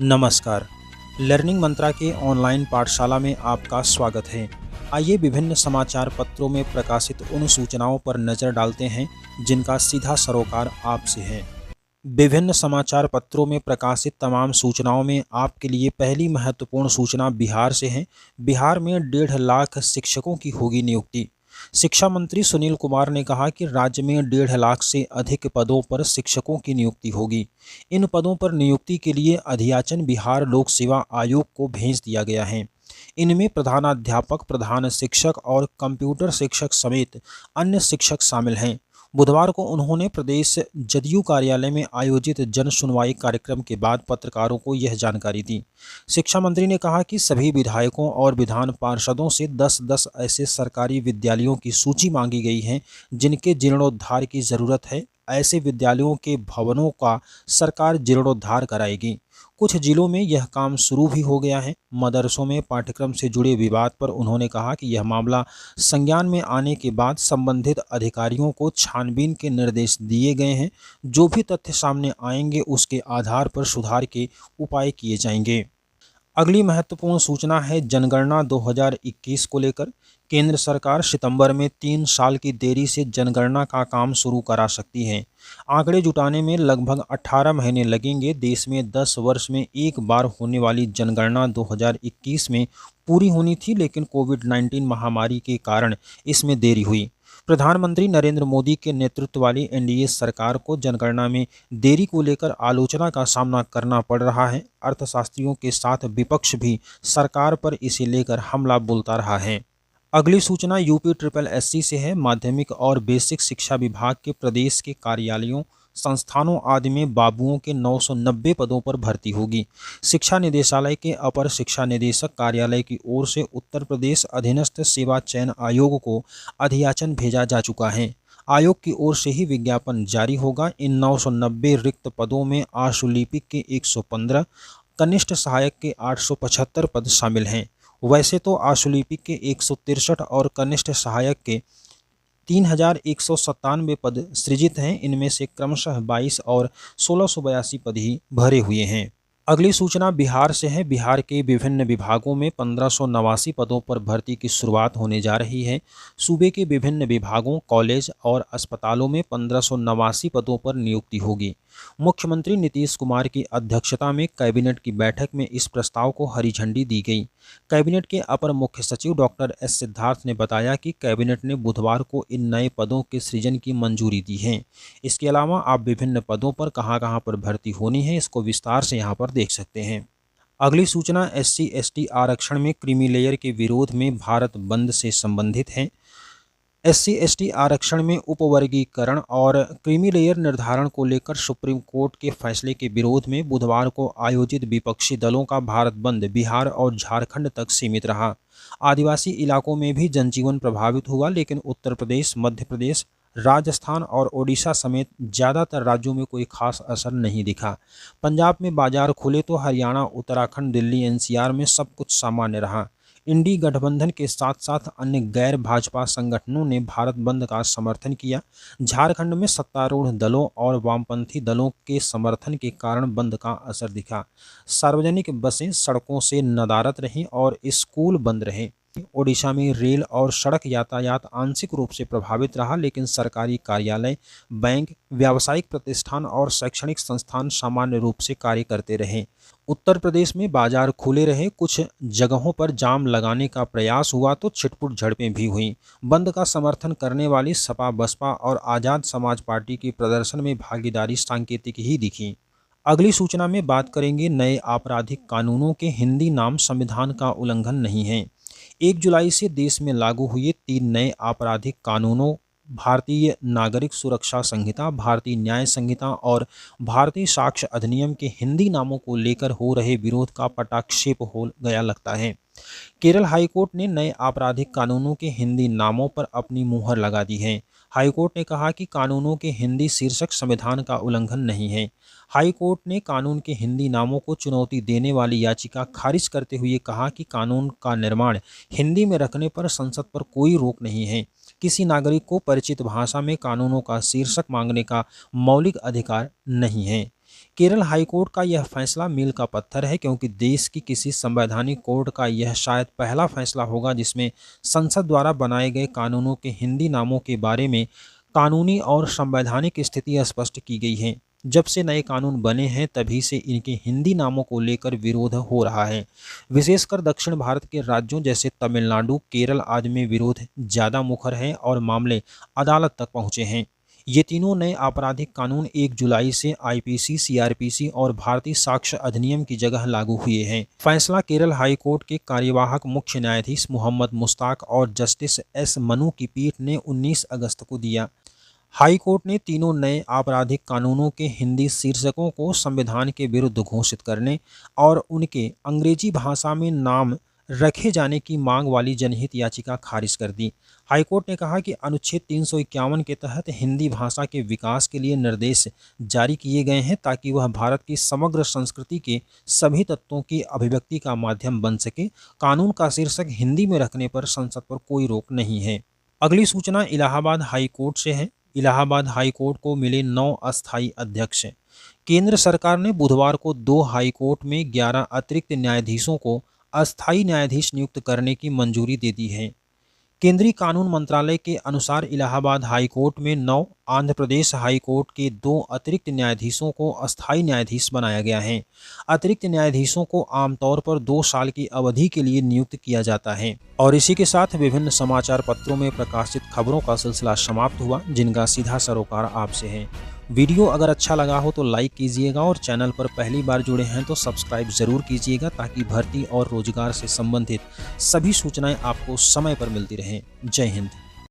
नमस्कार। लर्निंग मंत्रा के ऑनलाइन पाठशाला में आपका स्वागत है। आइए विभिन्न समाचार पत्रों में प्रकाशित उन सूचनाओं पर नज़र डालते हैं जिनका सीधा सरोकार आपसे है। विभिन्न समाचार पत्रों में प्रकाशित तमाम सूचनाओं में आपके लिए पहली महत्वपूर्ण सूचना बिहार से है। बिहार में 1.5 लाख शिक्षकों की होगी नियुक्ति। शिक्षा मंत्री सुनील कुमार ने कहा कि राज्य में 1.5 लाख से अधिक पदों पर शिक्षकों की नियुक्ति होगी। इन पदों पर नियुक्ति के लिए अधियाचन बिहार लोक सेवा आयोग को भेज दिया गया है। इनमें प्रधानाध्यापक, प्रधान शिक्षक और कंप्यूटर शिक्षक समेत अन्य शिक्षक शामिल हैं। बुधवार को उन्होंने प्रदेश जदयू कार्यालय में आयोजित जन सुनवाई कार्यक्रम के बाद पत्रकारों को यह जानकारी दी। शिक्षा मंत्री ने कहा कि सभी विधायकों और विधान पार्षदों से 10-10 ऐसे सरकारी विद्यालयों की सूची मांगी गई है जिनके जीर्णोद्धार की ज़रूरत है। ऐसे विद्यालयों के भवनों का सरकार जीर्णोद्धार कराएगी। कुछ जिलों में यह काम शुरू भी हो गया है। मदरसों में पाठ्यक्रम से जुड़े विवाद पर उन्होंने कहा कि यह मामला संज्ञान में आने के बाद संबंधित अधिकारियों को छानबीन के निर्देश दिए गए हैं। जो भी तथ्य सामने आएंगे उसके आधार पर सुधार के उपाय किए जाएंगे। अगली महत्वपूर्ण सूचना है जनगणना 2021 को लेकर। केंद्र सरकार सितंबर में 3 साल की देरी से जनगणना का काम शुरू करा सकती है। आंकड़े जुटाने में लगभग 18 महीने लगेंगे। देश में 10 वर्ष में एक बार होने वाली जनगणना 2021 में पूरी होनी थी, लेकिन कोविड-19 महामारी के कारण इसमें देरी हुई। प्रधानमंत्री नरेंद्र मोदी के नेतृत्व वाली एनडीए सरकार को जनगणना में देरी को लेकर आलोचना का सामना करना पड़ रहा है। अर्थशास्त्रियों के साथ विपक्ष भी सरकार पर इसे लेकर हमला बोलता रहा है। अगली सूचना यूपी SSSC से है। माध्यमिक और बेसिक शिक्षा विभाग के प्रदेश के कार्यालयों, संस्थानों आदि में बाबुओं के 990 पदों पर भर्ती होगी। शिक्षा निदेशालय के अपर शिक्षा निदेशक कार्यालय की ओर से उत्तर प्रदेश अधीनस्थ सेवा चयन आयोग को अधियाचन भेजा जा चुका है। आयोग की ओर से ही विज्ञापन जारी होगा। इन 990 रिक्त पदों में आशुलिपिक के 115, कनिष्ठ सहायक के 875 पद शामिल हैं। वैसे तो आशुलिपिक के 163 और कनिष्ठ सहायक के 3197 पद सृजित हैं। इनमें से क्रमशः 22 और 1682 पद ही भरे हुए हैं। अगली सूचना बिहार से है। बिहार के विभिन्न विभागों में 1589 पदों पर भर्ती की शुरुआत होने जा रही है। सूबे के विभिन्न विभागों, कॉलेज और अस्पतालों में 1589 पदों पर नियुक्ति होगी। मुख्यमंत्री नीतीश कुमार की अध्यक्षता में कैबिनेट की बैठक में इस प्रस्ताव को हरी झंडी दी गई। कैबिनेट के अपर मुख्य सचिव डॉक्टर एस सिद्धार्थ ने बताया कि कैबिनेट ने बुधवार को इन नए पदों के सृजन की मंजूरी दी है। इसके अलावा आप विभिन्न पदों पर कहां पर भर्ती होनी है इसको विस्तार से यहां पर देख सकते हैं। अगली सूचना SC/ST आरक्षण में क्रीमी लेयर के विरोध में भारत बंद से संबंधित है। SC/ST आरक्षण में उपवर्गीकरण और क्रीमी लेयर निर्धारण को लेकर सुप्रीम कोर्ट के फैसले के विरोध में बुधवार को आयोजित विपक्षी दलों का भारत बंद बिहार और झारखंड तक सीमित रहा। आदिवासी इलाकों में भी जनजीवन प्रभावित हुआ, लेकिन उत्तर प्रदेश, मध्य प्रदेश, राजस्थान और ओडिशा समेत ज़्यादातर राज्यों में कोई खास असर नहीं दिखा। पंजाब में बाजार खुले तो हरियाणा, उत्तराखंड, दिल्ली, NCR में सब कुछ सामान्य रहा। इंडी गठबंधन के साथ साथ अन्य गैर भाजपा संगठनों ने भारत बंद का समर्थन किया। झारखंड में सत्तारूढ़ दलों और वामपंथी दलों के समर्थन के कारण बंद का असर दिखा। सार्वजनिक बसें सड़कों से नदारद रहीं और स्कूल बंद रहे। ओडिशा में रेल और सड़क यातायात आंशिक रूप से प्रभावित रहा, लेकिन सरकारी कार्यालय, बैंक, व्यावसायिक प्रतिष्ठान और शैक्षणिक संस्थान सामान्य रूप से कार्य करते रहे। उत्तर प्रदेश में बाजार खुले रहे। कुछ जगहों पर जाम लगाने का प्रयास हुआ तो छिटपुट झड़पें भी हुईं। बंद का समर्थन करने वाली सपा, बसपा और आज़ाद समाज पार्टी की प्रदर्शन में भागीदारी सांकेतिक ही दिखी। अगली सूचना में बात करेंगे नए आपराधिक कानूनों के हिंदी नाम संविधान का उल्लंघन नहीं है। 1 जुलाई से देश में लागू हुए 3 नए आपराधिक कानूनों, भारतीय नागरिक सुरक्षा संहिता, भारतीय न्याय संहिता और भारतीय साक्ष्य अधिनियम के हिंदी नामों को लेकर हो रहे विरोध का पटाक्षेप हो गया लगता है। केरल हाईकोर्ट ने नए आपराधिक कानूनों के हिंदी नामों पर अपनी मुहर लगा दी है। हाईकोर्ट ने कहा कि कानूनों के हिंदी शीर्षक संविधान का उल्लंघन नहीं है। हाईकोर्ट ने कानून के हिंदी नामों को चुनौती देने वाली याचिका खारिज करते हुए कहा कि कानून का निर्माण हिंदी में रखने पर संसद पर कोई रोक नहीं है। किसी नागरिक को परिचित भाषा में कानूनों का शीर्षक मांगने का मौलिक अधिकार नहीं है। केरल हाईकोर्ट का यह फैसला मील का पत्थर है, क्योंकि देश की किसी संवैधानिक कोर्ट का यह शायद पहला फैसला होगा जिसमें संसद द्वारा बनाए गए कानूनों के हिंदी नामों के बारे में कानूनी और संवैधानिक स्थिति स्पष्ट की गई है। जब से नए कानून बने हैं तभी से इनके हिंदी नामों को लेकर विरोध हो रहा है। विशेषकर दक्षिण भारत के राज्यों जैसे तमिलनाडु, केरल आदि में विरोध ज़्यादा मुखर है और मामले अदालत तक पहुँचे हैं। ये तीनों नए आपराधिक कानून 1 जुलाई से आईपीसी, सीआरपीसी और भारतीय साक्ष्य अधिनियम की जगह लागू हुए हैं। फैसला केरल हाई कोर्ट के कार्यवाहक मुख्य न्यायाधीश मोहम्मद मुश्ताक और जस्टिस एस मनु की पीठ ने 19 अगस्त को दिया। हाई कोर्ट ने तीनों नए आपराधिक कानूनों के हिंदी शीर्षकों को संविधान के विरुद्ध घोषित करने और उनके अंग्रेजी भाषा में नाम रखे जाने की मांग वाली जनहित याचिका खारिज कर दी। हाईकोर्ट ने कहा कि अनुच्छेद 351 के तहत हिंदी भाषा के विकास के लिए निर्देश जारी किए गए हैं ताकि वह भारत की समग्र संस्कृति के सभी तत्वों की अभिव्यक्ति का माध्यम बन सके। कानून का शीर्षक हिंदी में रखने पर संसद पर कोई रोक नहीं है। अगली सूचना इलाहाबाद हाई कोर्ट से है। इलाहाबाद हाई कोर्ट को मिले 9 अस्थायी अध्यक्ष। केंद्र सरकार ने बुधवार को 2 हाई कोर्ट में 11 अतिरिक्त न्यायाधीशों को अस्थायी न्यायाधीश नियुक्त करने की मंजूरी दे दी है। केंद्रीय कानून मंत्रालय के अनुसार इलाहाबाद हाई कोर्ट में 9, आंध्र प्रदेश हाई कोर्ट के 2 अतिरिक्त न्यायाधीशों को अस्थायी न्यायाधीश बनाया गया है। अतिरिक्त न्यायाधीशों को आमतौर पर 2 साल की अवधि के लिए नियुक्त किया जाता है। और इसी के साथ विभिन्न समाचार पत्रों में प्रकाशित खबरों का सिलसिला समाप्त हुआ, जिनका सीधा सरोकार आपसे है। वीडियो अगर अच्छा लगा हो तो लाइक कीजिएगा और चैनल पर पहली बार जुड़े हैं तो सब्सक्राइब जरूर कीजिएगा ताकि भर्ती और रोजगार से संबंधित सभी सूचनाएं आपको समय पर मिलती रहें। जय हिंद।